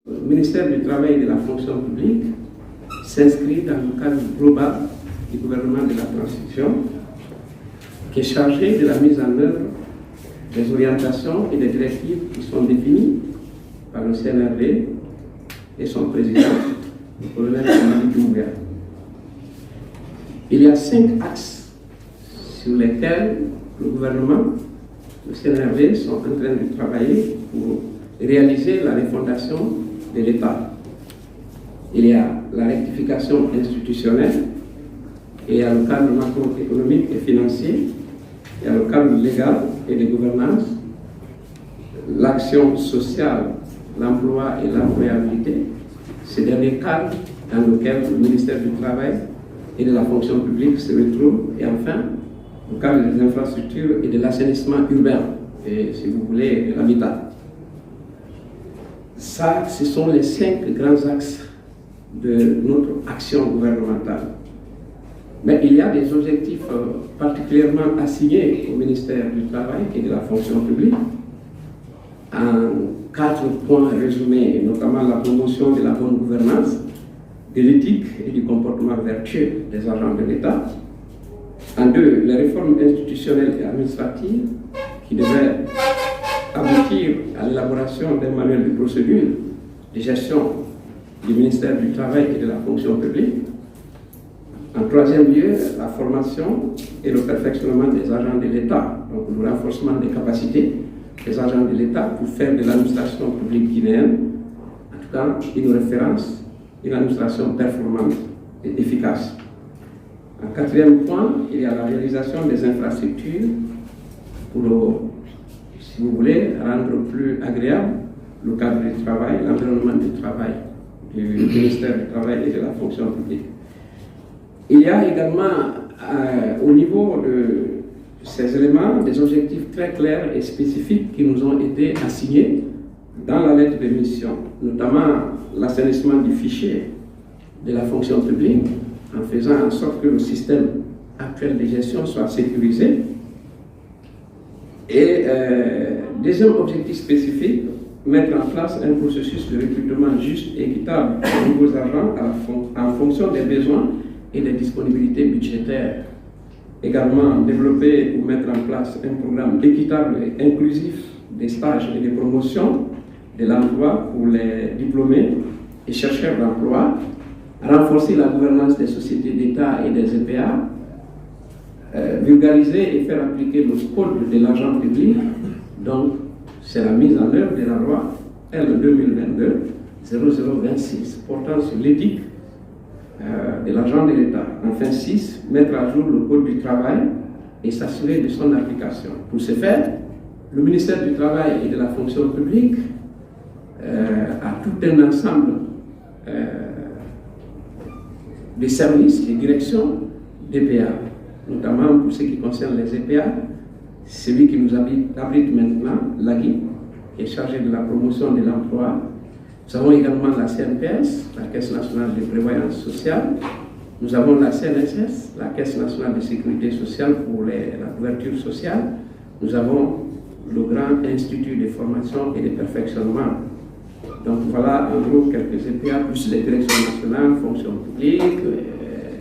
Le ministère du Travail et de la fonction publique s'inscrit dans le cadre global du gouvernement de la transition qui est chargé de la mise en œuvre des orientations et des directives qui sont définies par le CNRD et son président, le colonel Mamadi Doumbouya. Il y a 5 axes sur lesquels le gouvernement, le CNRD sont en train de travailler pour réaliser la refondation de l'État. Il y a la rectification institutionnelle, il y a le cadre macroéconomique et financier, il y a le cadre légal et de gouvernance, l'action sociale, l'emploi et l'employabilité, ces derniers cadres dans lesquels le ministère du Travail et de la fonction publique se retrouve, et enfin, le cadre des infrastructures et de l'assainissement urbain, et si vous voulez, de l'habitat. Ça, ce sont les 5 grands axes de notre action gouvernementale. Mais il y a des objectifs particulièrement assignés au ministère du Travail et de la fonction publique, en 4 points résumés, notamment la promotion de la bonne gouvernance, de l'éthique et du comportement vertueux des agents de l'État. En 2, les réformes institutionnelles et administratives qui devaient aboutir à l'élaboration d'un manuel de procédure de gestion du ministère du Travail et de la fonction publique. En 3e lieu, la formation et le perfectionnement des agents de l'État, donc le renforcement des capacités des agents de l'État pour faire de l'administration publique guinéenne, en tout cas, une référence, une administration performante et efficace. En 4e point, il y a la réalisation des infrastructures pour, si vous voulez, rendre plus agréable le cadre du travail, l'environnement du travail du ministère du Travail et de la fonction publique. Il y a également, au niveau de ces éléments, des objectifs très clairs et spécifiques qui nous ont été assignés dans la lettre de mission, notamment l'assainissement du fichier de la fonction publique, en faisant en sorte que le système actuel de gestion soit sécurisé. Et deuxième objectif spécifique, mettre en place un processus de recrutement juste et équitable de nouveaux agents en fonction des besoins et des disponibilités budgétaires. Également, développer ou mettre en place un programme équitable et inclusif des stages et des promotions de l'emploi pour les diplômés et chercheurs d'emploi, renforcer la gouvernance des sociétés d'État et des EPA, vulgariser et faire appliquer le code de l'agent public. Donc, c'est la mise en œuvre de la loi L 2022-0026 portant sur l'éthique de l'agent de l'État. Enfin, 6, mettre à jour le code du travail et s'assurer de son application. Pour ce faire, le ministère du Travail et de la fonction publique a tout un ensemble de services, de directions d'EPA, notamment pour ce qui concerne les EPA, celui qui nous abrite maintenant, l'AGI, qui est chargé de la promotion de l'emploi. Nous avons également la CNPS, la Caisse nationale de prévoyance sociale. Nous avons la CNSS, la Caisse nationale de sécurité sociale pour la couverture sociale. Nous avons le grand institut de formation et de perfectionnement. Donc voilà en gros quelques EPA, plus les directions nationales, fonction publique,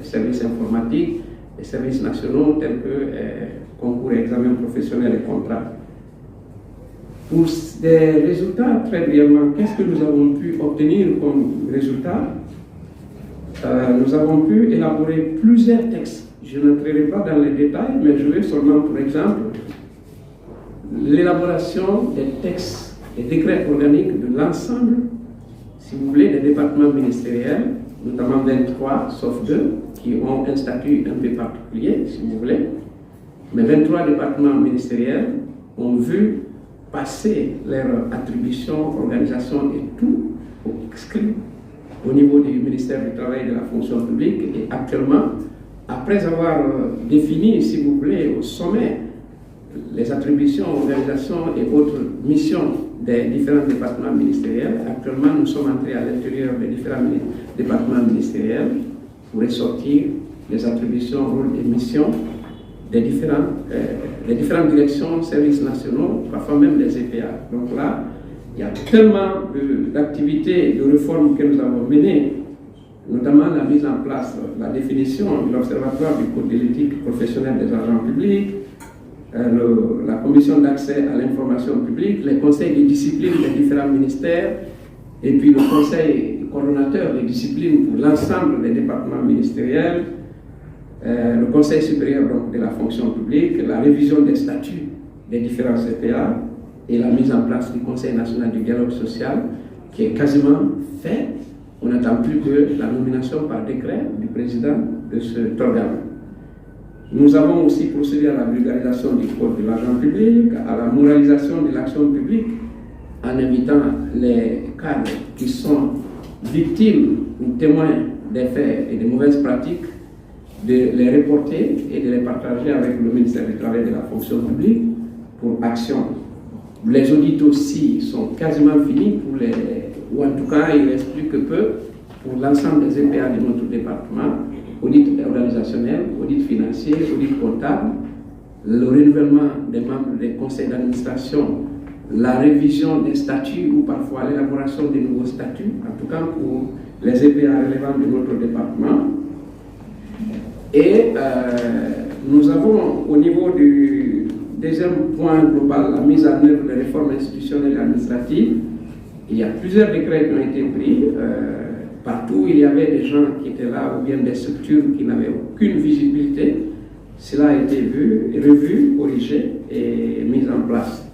services informatiques, les services nationaux tels que concours et examens professionnels et contrats. Pour des résultats, très brièvement, qu'est-ce que nous avons pu obtenir comme résultat? Nous avons pu élaborer plusieurs textes. Je n'entrerai pas dans les détails, mais je vais seulement, pour exemple, l'élaboration des textes, des décrets organiques de l'ensemble, si vous voulez, des départements ministériels, notamment 23, sauf 2, qui ont un statut un peu particulier, si vous voulez. Mais 23 départements ministériels ont vu passer leurs attributions, organisations et tout exclu au niveau du ministère du Travail et de la fonction publique. Et actuellement, après avoir défini, si vous voulez, au sommet, les attributions, organisations et autres missions des différents départements ministériels, actuellement, nous sommes entrés à l'intérieur des différents départements ministériels pour ressortir les attributions, rôles et missions des différentes directions, services nationaux, parfois même des EPA. Donc là, Il y a tellement d'activités, de réformes que nous avons menées, notamment la mise en place, la définition de l'Observatoire du Code de l'éthique professionnelle des agents publics, la commission d'accès à l'information publique, les conseils de discipline des différents ministères, et puis le conseil coordonnateur des disciplines pour l'ensemble des départements ministériels, le conseil supérieur donc, de la fonction publique, la révision des statuts des différents CPA et la mise en place du Conseil national du dialogue social qui est quasiment fait. On n'attend plus que la nomination par décret du président de cet organe. Nous avons aussi procédé à la vulgarisation du code de l'argent public, à la moralisation de l'action publique, en invitant les cadres qui sont victimes ou témoins des faits et des mauvaises pratiques de les reporter et de les partager avec le ministère du Travail et de la fonction publique pour action. Les audits aussi sont quasiment finis, ou en tout cas il ne reste plus que peu pour l'ensemble des EPA de notre département, audit organisationnel, audit financier, audit comptable, le renouvellement des membres des conseils d'administration, la révision des statuts ou parfois l'élaboration des nouveaux statuts, en tout cas pour les EPA relevant de notre département. Et nous avons au niveau du deuxième point global, la mise en œuvre des réformes institutionnelles et administratives. Il y a plusieurs décrets qui ont été pris. Partout, il y avait des gens qui étaient là ou bien des structures qui n'avaient aucune visibilité. Cela a été vu, revu, corrigé et mis en place.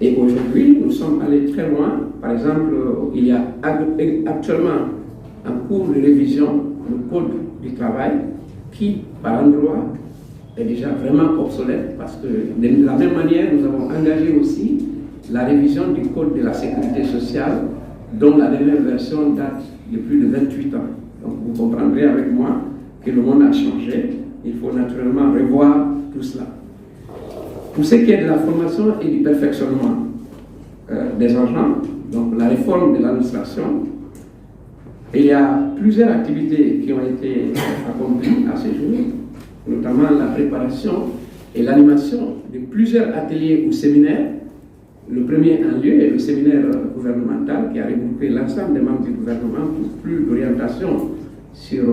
Et aujourd'hui, nous sommes allés très loin. Par exemple, il y a actuellement en cours de révision le Code du travail qui, par endroit, est déjà vraiment obsolète parce que de la même manière, nous avons engagé aussi la révision du Code de la sécurité sociale dont la dernière version date de plus de 28 ans. Donc vous comprendrez avec moi que le monde a changé. Il faut naturellement revoir tout cela. Pour ce qui est de la formation et du perfectionnement des agents, donc la réforme de l'administration, il y a plusieurs activités qui ont été accomplies à ce jour, notamment la préparation et l'animation de plusieurs ateliers ou séminaires. Le premier en lieu est le séminaire gouvernemental qui a regroupé l'ensemble des membres du gouvernement pour plus d'orientation sur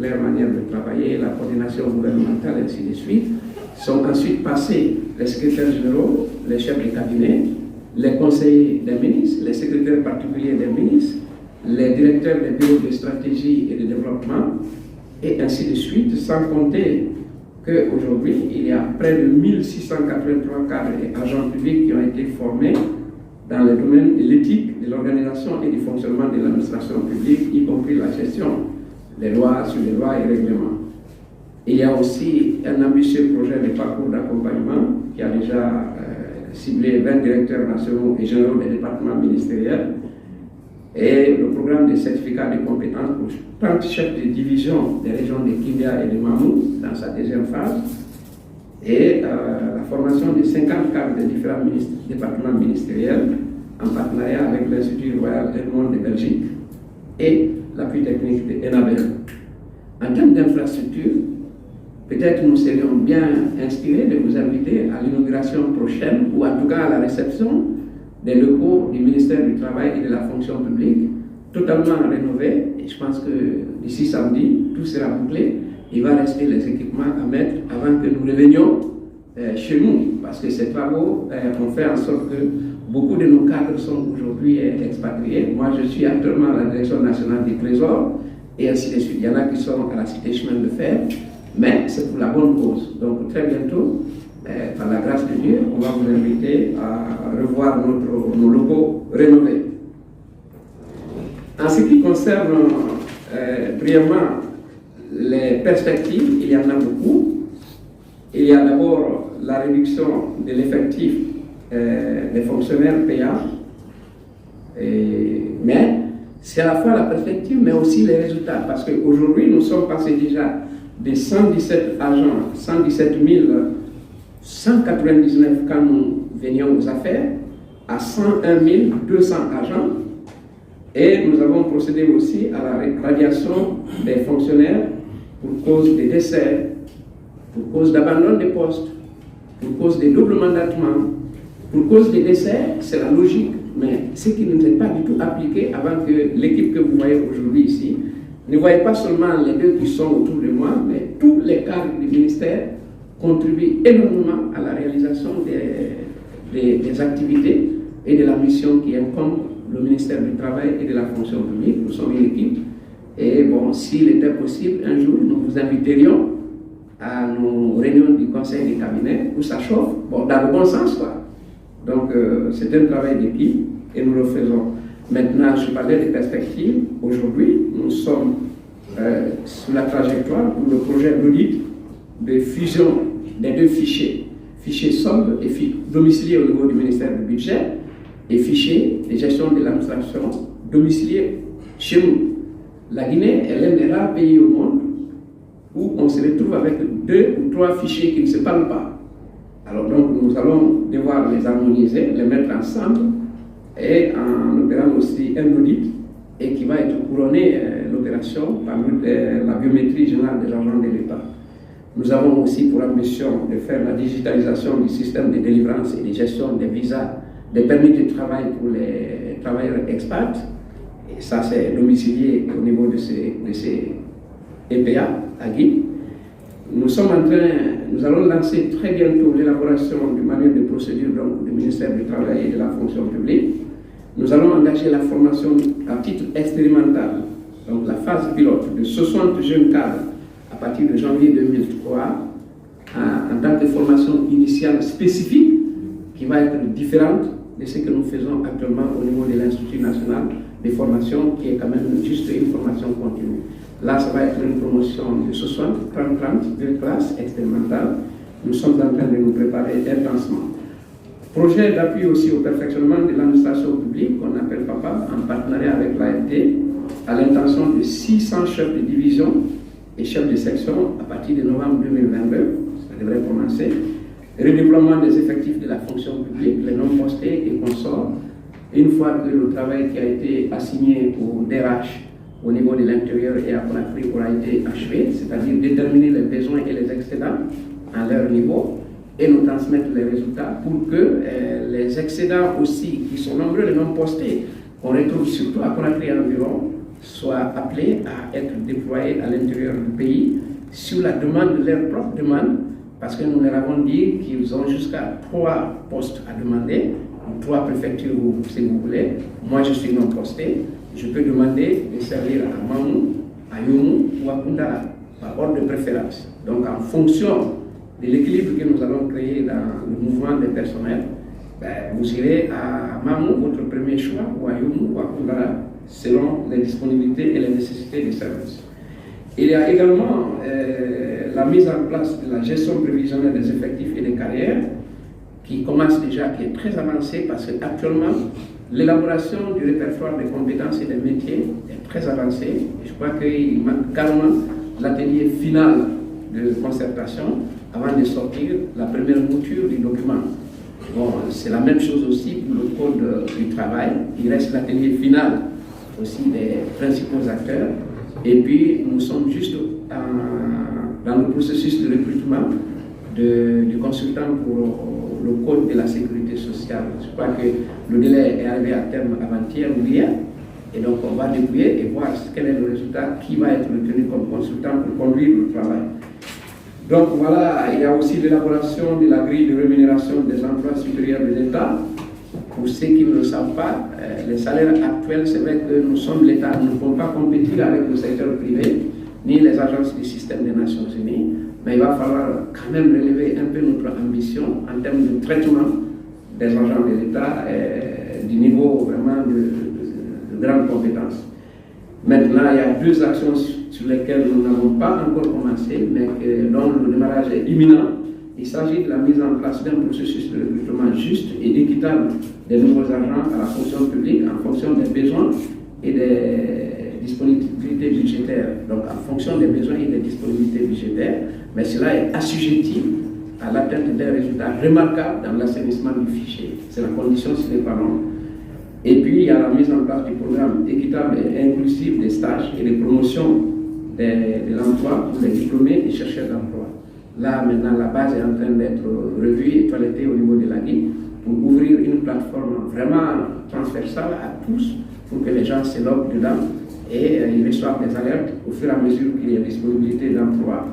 leur manière de travailler, la coordination gouvernementale, et ainsi de suite. Sont ensuite passés les secrétaires généraux, les chefs de cabinet, les conseillers des ministres, les secrétaires particuliers des ministres, les directeurs des bureaux de stratégie et de développement, et ainsi de suite, sans compter qu'aujourd'hui, il y a près de 1683 cadres et agents publics qui ont été formés dans le domaine de l'éthique, de l'organisation et du fonctionnement de l'administration publique, y compris la gestion des lois sur les lois et règlements. Il y a aussi un ambitieux projet de parcours d'accompagnement qui a déjà ciblé 20 directeurs nationaux et généraux des départements ministériels et le programme de certificat de compétences pour 30 chefs de division des régions de Kindia et de Mamou dans sa deuxième phase et la formation de 50 cadres des différents départements ministériels en partenariat avec l'Institut Royal Edmond de Belgique et l'appui technique de Enabel. En termes d'infrastructure, peut-être nous serions bien inspirés de vous inviter à l'inauguration prochaine ou en tout cas à la réception des locaux du ministère du Travail et de la fonction publique, totalement rénovés. Et je pense que d'ici samedi, tout sera bouclé. Il va rester les équipements à mettre avant que nous revenions chez nous, parce que ces travaux ont fait en sorte que beaucoup de nos cadres sont aujourd'hui expatriés. Moi, je suis actuellement à la Direction nationale du Trésor, et ainsi de suite. Il y en a qui sont à la Cité Chemin de Fer, mais c'est pour la bonne cause. Donc, très bientôt, par la grâce de Dieu, on va vous inviter à revoir nos locaux rénovés. En ce qui concerne brièvement les perspectives, il y en a beaucoup. Il y a d'abord la réduction de l'effectif des fonctionnaires payants, mais c'est à la fois la perspective, mais aussi les résultats, parce qu'aujourd'hui, nous sommes passés déjà de 117 agents, 117 199 quand nous venions aux affaires, à 101 200 agents, et nous avons procédé aussi à la radiation des fonctionnaires pour cause de décès, pour cause d'abandon des postes, pour cause de double mandatement. Pour cause des décès, c'est la logique mais ce qui ne s'est pas du tout appliqué avant que l'équipe que vous voyez aujourd'hui ici ne voyez pas seulement les deux qui sont autour de moi, mais tous les cadres du ministère contribuent énormément à la réalisation des activités et de la mission qui incombe le ministère du Travail et de la fonction publique. Nous sommes une équipe. Et bon, s'il était possible, un jour, nous vous inviterions à nos réunions du conseil des cabinets où ça chauffe, bon, dans le bon sens, quoi. Donc, c'est un travail d'équipe et nous le faisons. Maintenant, je parlais des perspectives. Aujourd'hui, nous sommes sur la trajectoire pour le projet d'audit de fusion des deux fichiers. Fichier solde et domicilié au niveau du ministère du Budget et fichier de gestion de l'administration domicilié chez nous. La Guinée est l'un des rares pays au monde où on se retrouve avec 2 ou 3 fichiers qui ne se parlent pas. Alors donc nous allons devoir les harmoniser, les mettre ensemble et en opérant aussi un audit et qui va être couronné l'opération par la biométrie générale des agents de l'État. Nous avons aussi pour ambition de faire la digitalisation du système de délivrance et de gestion des visas, des permis de travail pour les travailleurs expats. Et ça, c'est domicilié au niveau de ces EPA à Guy. Nous allons lancer très bientôt l'élaboration du manuel de procédure du ministère du Travail et de la fonction publique. Nous allons engager la formation à titre expérimental, donc la phase pilote de 60 jeunes cadres à partir de janvier 2003 en tant que formation initiale spécifique qui va être différente de ce que nous faisons actuellement au niveau de l'Institut national de formation qui est quand même juste une formation continue. Là, ça va être une promotion de 60, 30, 2 classes expérimentales. Nous sommes en train de nous préparer intensement. Projet d'appui aussi au perfectionnement de l'administration publique qu'on appelle PAPA en partenariat avec l'AFD à l'intention de 600 chefs de division et chefs de section à partir de novembre 2022. Ça devrait commencer. Redéploiement des effectifs de la fonction publique, les non postés et consorts. Une fois que le travail qui a été assigné au DRH au niveau de l'intérieur et à Conakry aura été achevé, c'est-à-dire déterminer les besoins et les excédents à leur niveau et nous transmettre les résultats pour que les excédents aussi, qui sont nombreux, les non postés, qu'on retrouve surtout à Conakry et environ, soient appelés à être déployés à l'intérieur du pays sur la demande de leur propre demande, parce que nous leur avons dit qu'ils ont jusqu'à 3 postes à demander, 3 préfectures si vous voulez. Moi je suis non posté, je peux demander de servir à Mamou, à Youmou ou à Kundara, par ordre de préférence. Donc en fonction de l'équilibre que nous allons créer dans le mouvement des personnels, vous irez à Mamou, votre premier choix, ou à Youmou ou à Kundara, selon les disponibilités et les nécessités des services. Il y a également la mise en place de la gestion prévisionnelle des effectifs et des carrières, qui commence déjà, qui est très avancée, parce qu'actuellement, l'élaboration du répertoire des compétences et des métiers est très avancée. Je crois qu'il manque carrément l'atelier final de concertation avant de sortir la première mouture du document. Bon, c'est la même chose aussi pour le code du travail. Il reste l'atelier final aussi des principaux acteurs. Et puis, nous sommes juste dans le processus de recrutement du consultant pour le code de la sécurité sociale. Je crois que le délai est arrivé à terme avant-hier ou hier. Et donc, on va débrouiller et voir quel est le résultat, qui va être retenu comme consultant pour conduire le travail. Donc voilà, il y a aussi l'élaboration de la grille de rémunération des emplois supérieurs de l'État. Pour ceux qui ne le savent pas, les salaires actuels, c'est vrai que nous sommes l'État, nous ne pouvons pas compétir avec le secteur privé, ni les agences du système des Nations Unies, mais il va falloir quand même relever un peu notre ambition en termes de traitement des agents de l'État et du niveau vraiment de grande compétence. Maintenant, il y a 2 actions sur lesquelles nous n'avons pas encore commencé, mais dont le démarrage est imminent. Il s'agit de la mise en place d'un processus de recrutement juste et équitable des nouveaux agents à la fonction publique en fonction des besoins et des disponibilités budgétaires. Donc, en fonction des besoins et des disponibilités budgétaires, mais cela est assujetti à l'atteinte des résultats remarquables dans l'assainissement du fichier. C'est la condition sine qua non. Et puis, il y a la mise en place du programme équitable et inclusif des stages et des promotions de l'emploi pour les diplômés et chercheurs d'emploi. Là, maintenant, la base est en train d'être revue et toilettée au niveau de la GUI pour ouvrir une plateforme vraiment transversale à tous, pour que les gens se logent dedans et ils reçoivent des alertes au fur et à mesure qu'il y a disponibilité d'emploi.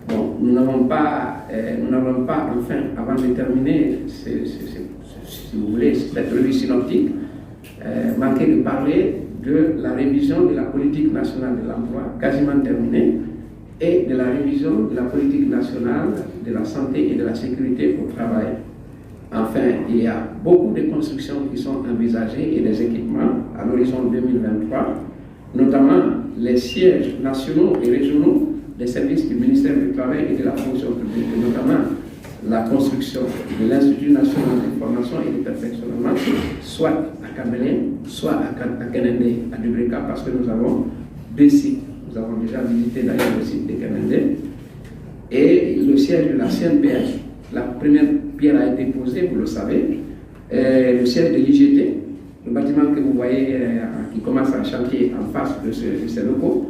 Bon, nous n'avons pas, enfin, avant de terminer, si vous voulez, cette revue synoptique, manqué de parler de la révision de la politique nationale de l'emploi, quasiment terminée, et de la révision de la politique nationale de la santé et de la sécurité au travail. Enfin, il y a beaucoup de constructions qui sont envisagées et des équipements à l'horizon 2023, notamment les sièges nationaux et régionaux des services du ministère du Travail et de la fonction publique, et notamment la construction de l'Institut national de formation et de perfectionnement, soit à Kabelin, soit à Kenende, à Dubreka, parce que nous avons deux sites. Nous avons déjà visité d'ailleurs le site de Kenende. Et le siège de la CNPF, la première pierre a été posée, vous le savez, le siège de l'IGT, le bâtiment que vous voyez qui commence à chantier en face de ces locaux,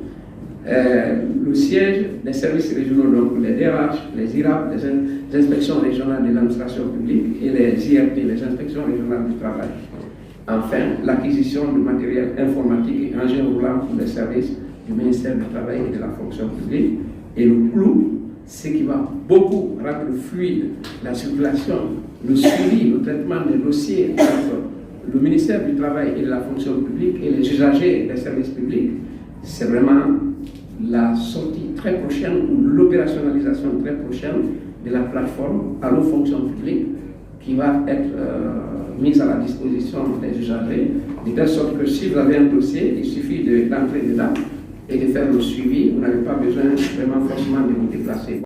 le siège des services régionaux, donc les DRH, les IRAP, les inspections régionales de l'administration publique et les IRT, les inspections régionales du travail. Enfin, l'acquisition de matériel informatique et engins roulants pour les services du ministère du Travail et de la fonction publique. Et le clou, ce qui va beaucoup rendre fluide la circulation, le suivi, le traitement des dossiers entre le ministère du Travail et de la fonction publique et les usagers des services publics, c'est vraiment la sortie très prochaine ou l'opérationnalisation très prochaine de la plateforme Allo Fonction publique qui va être mise à la disposition des usagers, de telle sorte que si vous avez un dossier, il suffit d'entrer dedans et de faire le suivi, vous n'avez pas besoin vraiment forcément de vous déplacer.